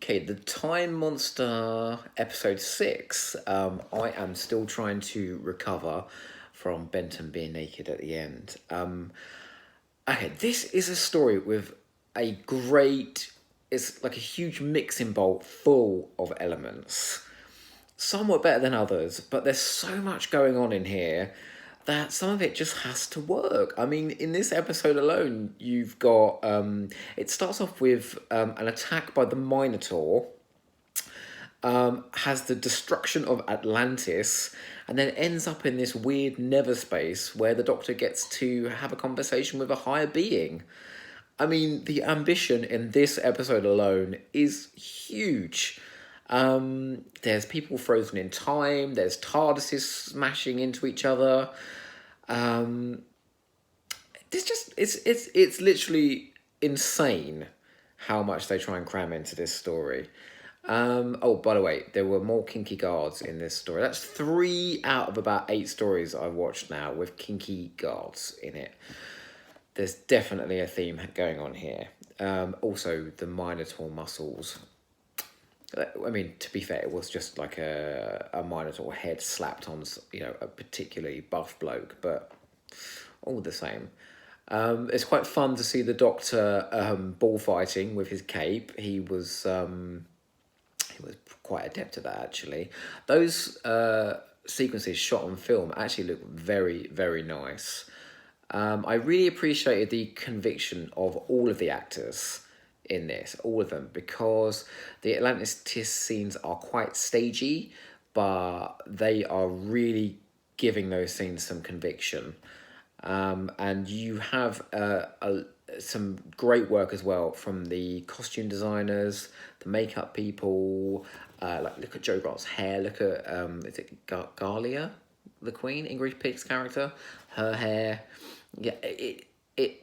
Okay, the Time Monster episode 6. I am still trying to recover from Benton being naked at the end. Okay, this is a story with a great. It's like a huge mixing bowl full of elements. Somewhat better than others, but there's so much going on in here that some of it just has to work. I mean, in this episode alone, you've got it starts off with an attack by the Minotaur, has the destruction of Atlantis, and then ends up in this weird never space where the Doctor gets to have a conversation with a higher being. I mean, the ambition in this episode alone is huge. There's people frozen in time. There's TARDISes smashing into each other. It's literally insane how much they try and cram into this story. Oh, by the way, there were more kinky guards in this story. That's 3 out of about 8 stories I've watched now with kinky guards in it. There's definitely a theme going on here. Also, the Minotaur muscles. I mean, to be fair, it was just like a Minotaur head slapped on, a particularly buff bloke, but all the same. It's quite fun to see the Doctor bullfighting with his cape. He was quite adept at that, actually. Those sequences shot on film actually look very, very nice. I really appreciated the conviction of all of the actors in this, all of them, because the Atlantis scenes are quite stagey, but they are really giving those scenes some conviction. And you have some great work as well from the costume designers, the makeup people. Look at Jo Grant's hair. Look at is it Galia, the Queen, Ingrid Pick's character? Her hair. Yeah, it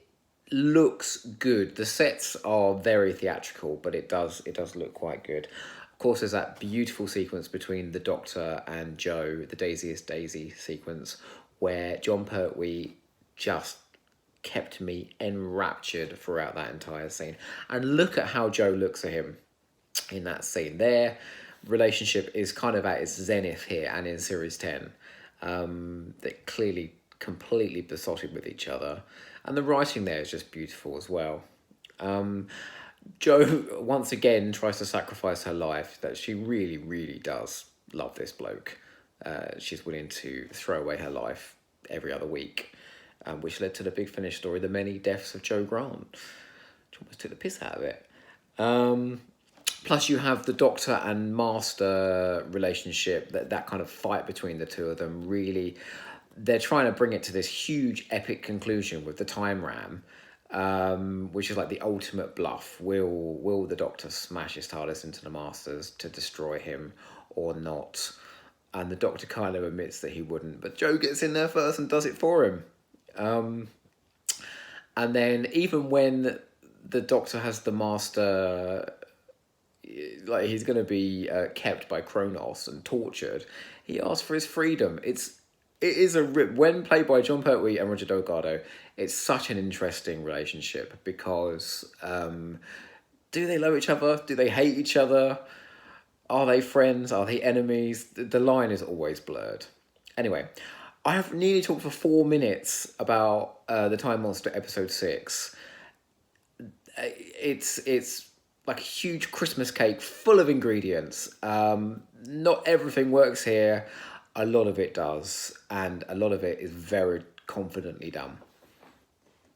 looks good. The sets are very theatrical, but it does look quite good. Of course, there's that beautiful sequence between the Doctor and Jo, the Daisiest Daisy sequence, where Jon Pertwee just kept me enraptured throughout that entire scene. And look at how Jo looks at him in that scene. Their relationship is kind of at its zenith here and in Series 10. They're clearly completely besotted with each other. And the writing there is just beautiful as well. Jo once again tries to sacrifice her life, that she really, really does love this bloke. She's willing to throw away her life every other week, which led to the Big Finish story, The Many Deaths of Jo Grant, which almost took the piss out of it. Plus you have the Doctor and Master relationship, that kind of fight between the two of them. Really, they're trying to bring it to this huge epic conclusion with the time ram, which is like the ultimate bluff. Will the Doctor smash his TARDIS into the Masters to destroy him or not? And the Doctor kind of admits that he wouldn't, but Jo gets in there first and does it for him. And then even when the Doctor has the Master, like he's going to be kept by Kronos and tortured, he asks for his freedom. It is when played by Jon Pertwee and Roger Delgado, it's such an interesting relationship because do they love each other? Do they hate each other? Are they friends? Are they enemies? The line is always blurred. Anyway, I have nearly talked for 4 minutes about the Time Monster episode 6. It's like a huge Christmas cake full of ingredients. Not everything works here. A lot of it does, and a lot of it is very confidently done.